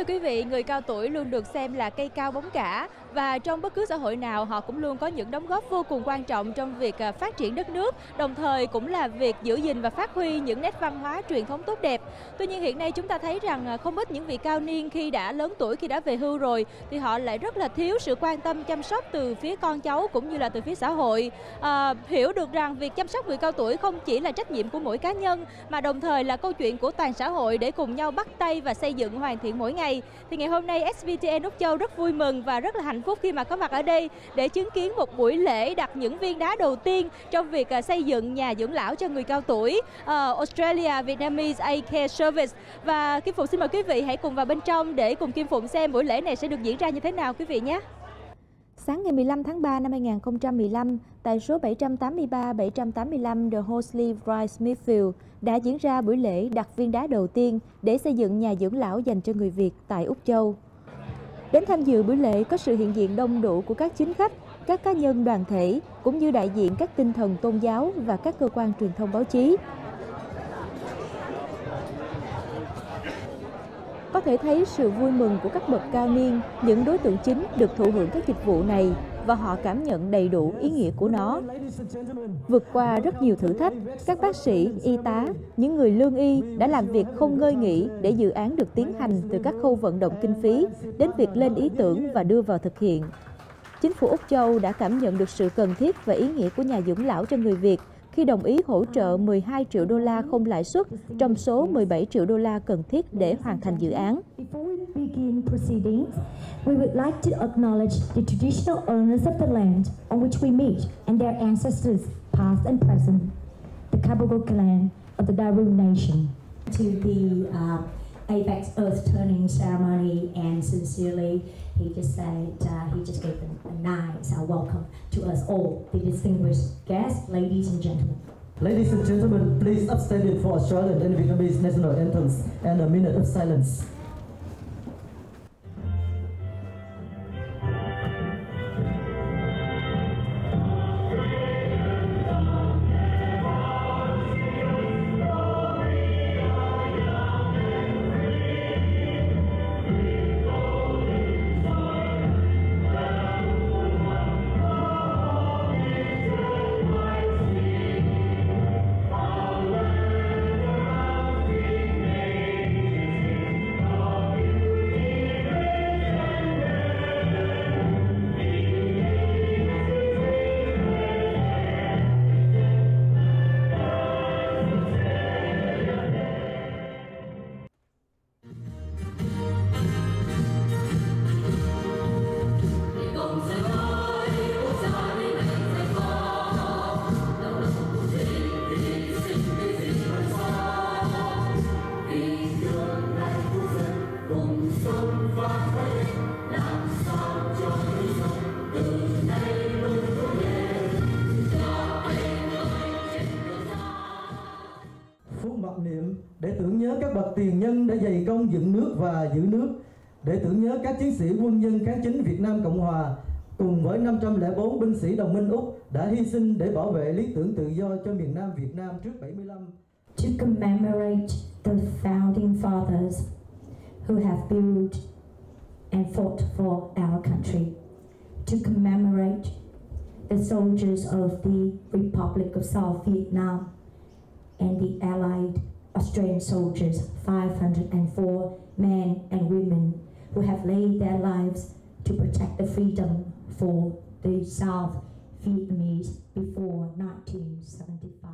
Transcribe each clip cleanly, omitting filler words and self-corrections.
thưa quý vị, người cao tuổi luôn được xem là cây cao bóng cả và trong bất cứ xã hội nào họ cũng luôn có những đóng góp vô cùng quan trọng trong việc phát triển đất nước, đồng thời cũng là việc giữ gìn và phát huy những nét văn hóa truyền thống tốt đẹp. Tuy nhiên hiện nay chúng ta thấy rằng không ít những vị cao niên khi đã lớn tuổi, khi đã về hưu rồi thì họ lại rất là thiếu sự quan tâm chăm sóc từ phía con cháu cũng như là từ phía xã hội. Hiểu được rằng việc chăm sóc người cao tuổi không chỉ là trách nhiệm của mỗi cá nhân mà đồng thời là câu chuyện của toàn xã hội để cùng nhau bắt tay và xây dựng hoàn thiện mỗi ngày. Thì ngày hôm nay SBTN Úc Châu rất vui mừng và rất là hạnh phúc khi mà có mặt ở đây để chứng kiến một buổi lễ đặt những viên đá đầu tiên trong việc xây dựng nhà dưỡng lão cho người cao tuổi Australia Vietnamese Aged Care Services. Và Kim Phụng xin mời quý vị hãy cùng vào bên trong để cùng Kim Phụng xem buổi lễ này sẽ được diễn ra như thế nào quý vị nhé. Sáng ngày 15 tháng 3 năm 2015, tại số 783-785 The Horsley Drive Smithfield đã diễn ra buổi lễ đặt viên đá đầu tiên để xây dựng nhà dưỡng lão dành cho người Việt tại Úc Châu. Đến tham dự buổi lễ có sự hiện diện đông đủ của các chính khách, các cá nhân đoàn thể, cũng như đại diện các tinh thần tôn giáo và các cơ quan truyền thông báo chí. Có thể thấy sự vui mừng của các bậc cao niên, những đối tượng chính được thụ hưởng các dịch vụ này và họ cảm nhận đầy đủ ý nghĩa của nó. Vượt qua rất nhiều thử thách, các bác sĩ, y tá, những người lương y đã làm việc không ngơi nghỉ để dự án được tiến hành từ các khâu vận động kinh phí đến việc lên ý tưởng và đưa vào thực hiện. Chính phủ Úc Châu đã cảm nhận được sự cần thiết và ý nghĩa của nhà dưỡng lão cho người Việt khi đồng ý hỗ trợ 12 triệu đô la không lãi suất trong số 17 triệu đô la cần thiết để hoàn thành dự án. We would like to acknowledge the traditional owners of the land on which we meet and their ancestors, past and present, the Kabugo clan of the Daru Nation. To the Avacs earth turning ceremony, and sincerely, he just gave a nice welcome to us all, the distinguished guests, ladies and gentlemen. Ladies and gentlemen, please stand for Australian and Vietnamese national anthems and a minute of silence. Để tưởng nhớ các bậc tiền nhân đã dày công dựng nước và giữ nước, để tưởng nhớ các chiến sĩ quân nhân kháng chính Việt Nam Cộng Hòa cùng với 504 binh sĩ đồng minh Úc đã hy sinh để bảo vệ lý tưởng tự do cho miền Nam Việt Nam trước 75. To commemorate the founding fathers who have built and fought for our country. To commemorate the soldiers of the Republic of South Vietnam and the Allied Australian soldiers, 504 men and women who have laid their lives to protect the freedom for the South Vietnamese before 1975.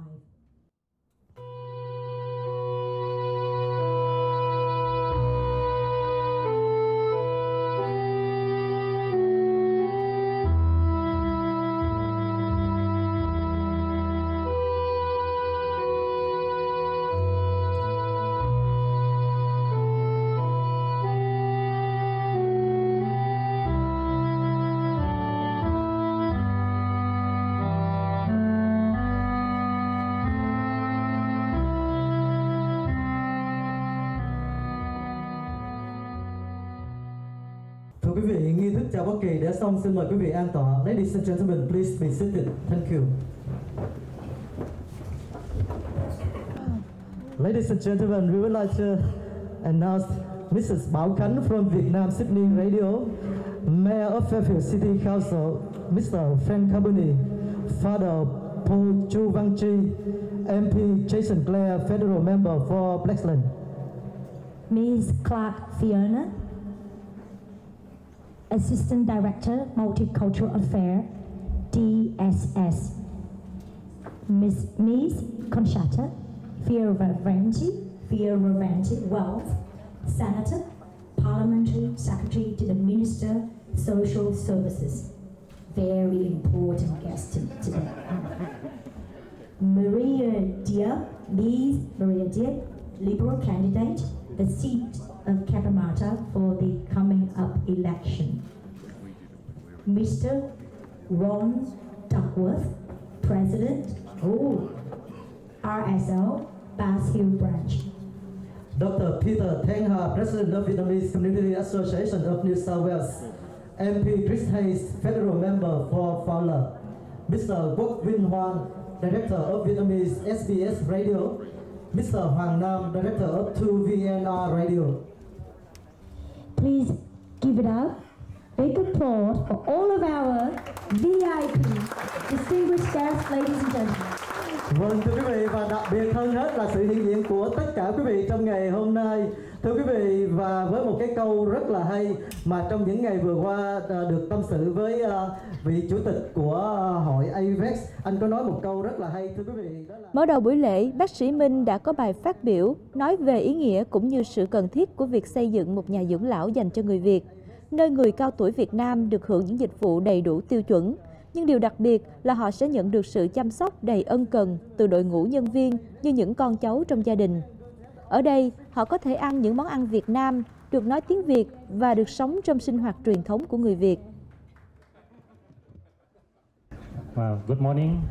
Thưa quý vị, nghi thức chào bất kỳ đã xong, xin mời quý vị an tọa. Ladies and gentlemen, please be seated. Thank you. Ladies and gentlemen, we would like to announce Mrs. Bảo Khánh from Vietnam Sydney Radio, Mayor of Fairfield City Council, Mr. Frank Carboni, Father Paul Chu Văn Chi, MP Jason Clare, Federal Member for Blackland. Ms. Clark Fiona, Assistant Director, Multicultural Affairs, DSS. Ms. Conchata Fioravanti, Wealth, Senator, Parliamentary Secretary to the Minister, Social Services. Very important guest today. Maria Diab, Ms. Maria Diab, Liberal candidate, the seat of Cabramatta for the coming up election. Mr. Ron Duckworth, President, RSL, Bass Hill Branch. Dr. Peter Tang, President of Vietnamese Community Association of New South Wales, MP Chris Hayes, Federal Member for Fowler, Mr. Quốc Vinh Hoang, Director of Vietnamese SBS Radio, Mr. Hoàng Nam, Director of 2VNR Radio. Please give it up. Big applause for all of our VIP, distinguished guests, ladies and gentlemen. Vâng, thưa quý vị, và đặc biệt hơn hết là sự hiện diện của tất cả quý vị trong ngày hôm nay. Thưa quý vị, và với một cái câu rất là hay mà trong những ngày vừa qua được tâm sự với vị chủ tịch của hội Avacs, anh có nói một câu rất là hay, thưa quý vị. Đó là... Mở đầu buổi lễ, bác sĩ Minh đã có bài phát biểu nói về ý nghĩa cũng như sự cần thiết của việc xây dựng một nhà dưỡng lão dành cho người Việt, nơi người cao tuổi Việt Nam được hưởng những dịch vụ đầy đủ tiêu chuẩn. Nhưng điều đặc biệt là họ sẽ nhận được sự chăm sóc đầy ân cần từ đội ngũ nhân viên như những con cháu trong gia đình. Ở đây, họ có thể ăn những món ăn Việt Nam, được nói tiếng Việt và được sống trong sinh hoạt truyền thống của người Việt. Good morning.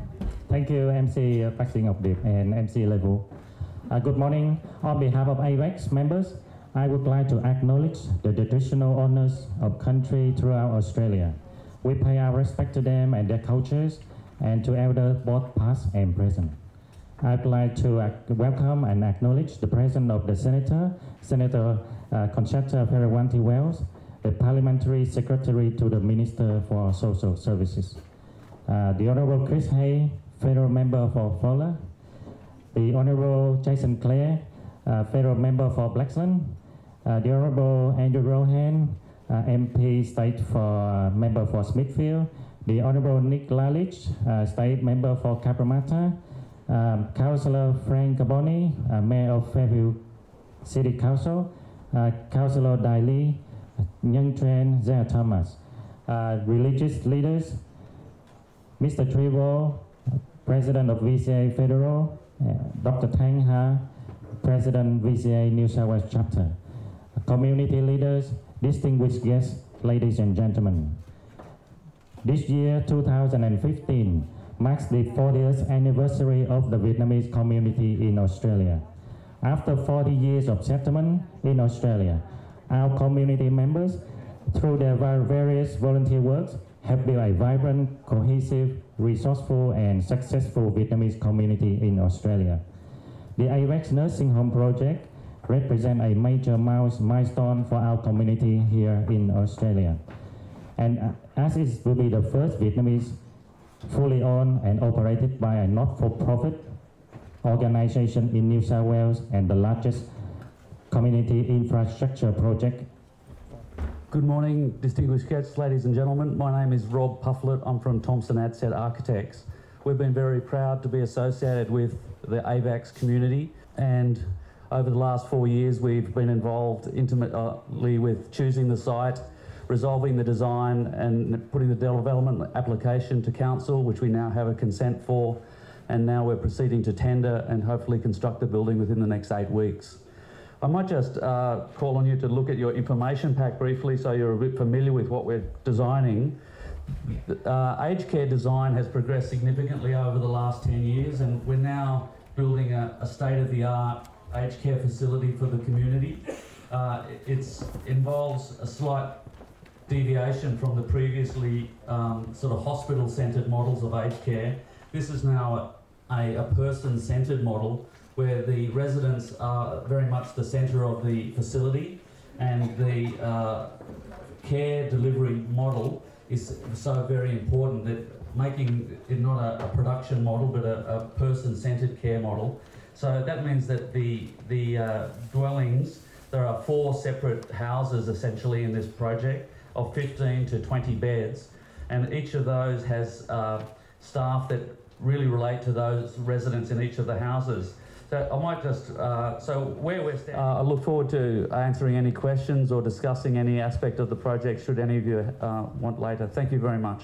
Thank you, MC bác sĩ Ngọc Điệp and MC Lê Vũ. Good morning. On behalf of Avacs members, I would like to acknowledge the traditional owners of country throughout Australia. We pay our respect to them and their cultures, and to elders both past and present. I'd like to welcome and acknowledge the presence of the Senator Conchata Fioravanti Wells, the Parliamentary Secretary to the Minister for Social Services, the Honourable Chris Hay, Federal Member for Fowler, the Honourable Jason Clare, Federal Member for Blackland, the Honourable Andrew Rohan, MP State for Member for Smithfield, the Honourable Nick Lalich, State Member for Cabramatta, Councillor Frank Carboni, Mayor of Fairfield City Council, Councillor Daily, Young Tran Zia Thomas, religious leaders, Mr. Trevor, President of VCA Federal, Dr. Tang Ha, President VCA New South Wales Chapter, community leaders, distinguished guests, ladies and gentlemen. This year, 2015, marks the 40th anniversary of the Vietnamese community in Australia. After 40 years of settlement in Australia, our community members, through their various volunteer works, have built a vibrant, cohesive, resourceful and successful Vietnamese community in Australia. The Avacs Nursing Home Project represent a major milestone for our community here in Australia. And as it will be the first Vietnamese fully owned and operated by a not-for-profit organization in New South Wales and the largest community infrastructure project. Good morning, distinguished guests, ladies and gentlemen. My name is Rob Pufflet. I'm from Thompson Adset Architects. We've been very proud to be associated with the Avacs community, and over the last 4 years we've been involved intimately with choosing the site, resolving the design and putting the development application to council, which we now have a consent for, and now we're proceeding to tender and hopefully construct the building within the next 8 weeks. I might just call on you to look at your information pack briefly so you're a bit familiar with what we're designing. Aged care design has progressed significantly over the last 10 years, and we're now building a state-of-the-art aged care facility for the community. It involves a slight deviation from the previously sort of hospital-centred models of aged care. This is now a person-centred model where the residents are very much the centre of the facility, And the care delivery model is so very important, that making it not a production model but a person-centered care model. So that means that the dwellings, there are 4 separate houses essentially in this project of 15 to 20 beds, and each of those has staff that really relate to those residents in each of the houses. So I might just, so where we're standing... I look forward to answering any questions or discussing any aspect of the project should any of you want later. Thank you very much.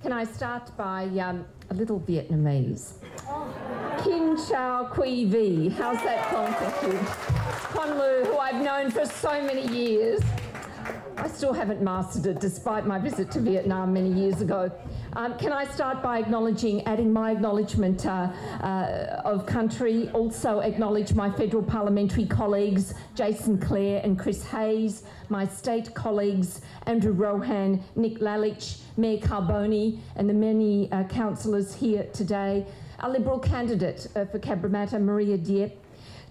Can I start by a little Vietnamese? Kính chào quý vị. How's that from? Thank you. Quan Lu, who I've known for so many years. I still haven't mastered it despite my visit to Vietnam many years ago. Can I start by adding my acknowledgement of country, also acknowledge my federal parliamentary colleagues, Jason Clare and Chris Hayes, my state colleagues, Andrew Rohan, Nick Lalich, Mayor Carboni, and the many councillors here today, our Liberal candidate for Cabramatta, Maria Diep,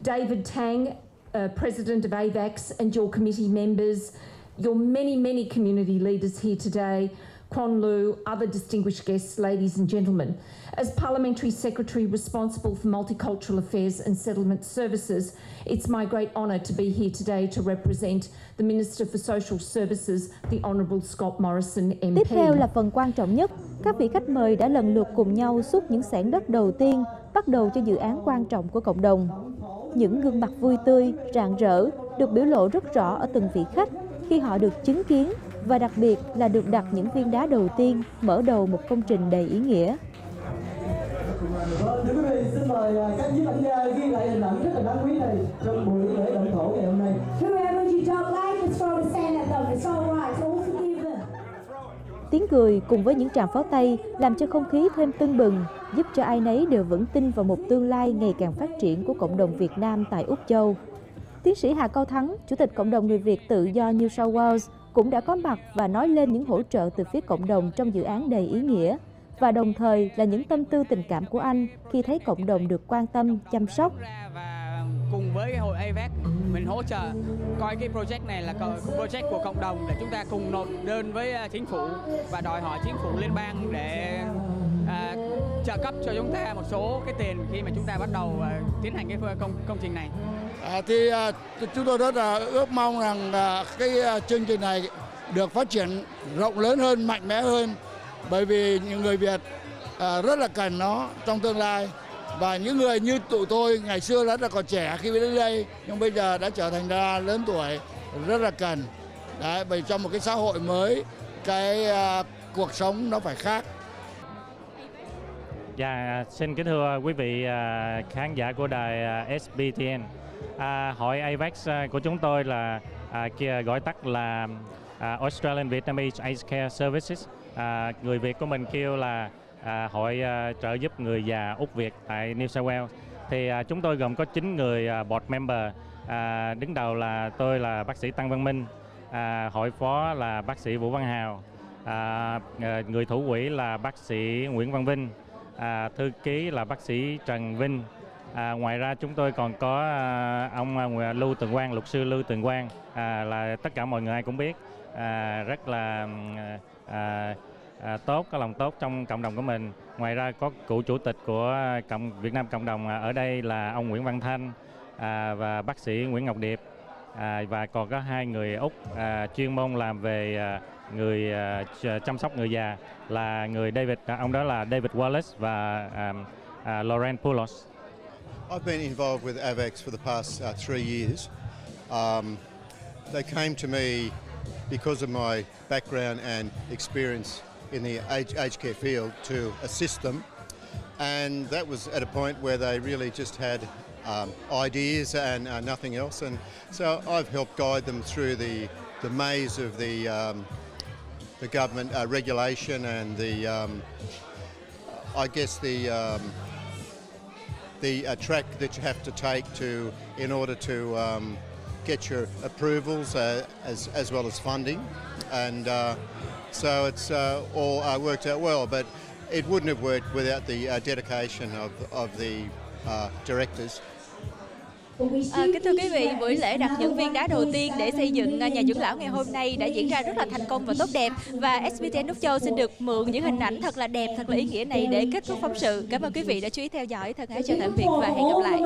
David Tang, President of Avacs, and your committee members, your many community leaders here today, Quan Lu, other distinguished guests, ladies and gentlemen. As Parliamentary Secretary responsible for Multicultural Affairs and Settlement Services, it's my great honour to be here today to represent the Minister for Social Services, the Honourable Scott Morrison MP. Tiếp theo là phần quan trọng nhất. Các vị khách mời đã lần lượt cùng nhau xúc những xẻng đất đầu tiên, bắt đầu cho dự án quan trọng của cộng đồng. Những gương mặt vui tươi, rạng rỡ được biểu lộ rất rõ ở từng vị khách khi họ được chứng kiến và đặc biệt là được đặt những viên đá đầu tiên mở đầu một công trình đầy ý nghĩa. Thưa quý vị, xin mời các nhiếp ảnh gia ghi lại hình ảnh rất là đáng quý này trong buổi lễ động thổ ngày hôm nay. Tiếng cười cùng với những tràng pháo tay làm cho không khí thêm tưng bừng, giúp cho ai nấy đều vững tin vào một tương lai ngày càng phát triển của cộng đồng Việt Nam tại Úc Châu. Tiến sĩ Hà Cao Thắng, Chủ tịch Cộng đồng Người Việt tự do New South Wales, cũng đã có mặt và nói lên những hỗ trợ từ phía cộng đồng trong dự án đầy ý nghĩa, và đồng thời là những tâm tư tình cảm của anh khi thấy cộng đồng được quan tâm, chăm sóc. Và cùng với hội Avacs, mình hỗ trợ coi cái project này là project của cộng đồng để chúng ta cùng nộp đơn với chính phủ và đòi hỏi chính phủ liên bang để trợ cấp cho chúng ta một số cái tiền khi mà chúng ta bắt đầu tiến hành cái công trình này. Chúng tôi rất là ước mong rằng cái chương trình này được phát triển rộng lớn hơn, mạnh mẽ hơn, bởi vì những người Việt rất là cần nó trong tương lai, và những người như tụi tôi ngày xưa rất là còn trẻ khi đến đây nhưng bây giờ đã trở thành ra lớn tuổi rất là cần. Đấy, bởi trong một cái xã hội mới, cái cuộc sống nó phải khác. Dạ, xin kính thưa quý vị khán giả của đài SBTN. Hội Avacs của chúng tôi là gọi tắt là Australian Vietnamese Aged Care Services. Người Việt của mình kêu là Hội trợ giúp người già Úc Việt tại New South Wales. Thì chúng tôi gồm có 9 người board member. Đứng đầu là tôi là bác sĩ Tăng Văn Minh, hội phó là bác sĩ Vũ Văn Hào, người thủ quỹ là bác sĩ Nguyễn Văn Vinh, thư ký là bác sĩ Trần Vinh. Ngoài ra chúng tôi còn có ông Lưu Tường Quang, luật sư Lưu Tường Quang, là tất cả mọi người ai cũng biết, rất là tốt, có lòng tốt trong cộng đồng của mình. Ngoài ra có cựu chủ tịch của Việt Nam Cộng đồng ở đây là ông Nguyễn Văn Thanh và bác sĩ Nguyễn Ngọc Điệp, và còn có 2 người Úc chuyên môn làm về người chăm sóc người già là người David, ông đó là David Wallace và Lauren Poulos. I've been involved with Avacs for the past 3 years. They came to me because of my background and experience in the aged care field to assist them, and that was at a point where they really just had ideas and nothing else, and so I've helped guide them through the maze of the government regulation and the track that you have to take in order to get your approvals as well as funding, and so it's all worked out well. But it wouldn't have worked without the dedication of the directors. Kính thưa quý vị, buổi lễ đặt những viên đá đầu tiên để xây dựng nhà dưỡng lão ngày hôm nay đã diễn ra rất là thành công và tốt đẹp. Và SBTN Úc Châu xin được mượn những hình ảnh thật là đẹp, thật là ý nghĩa này để kết thúc phóng sự. Cảm ơn quý vị đã chú ý theo dõi. Thân ái chào tạm biệt và hẹn gặp lại.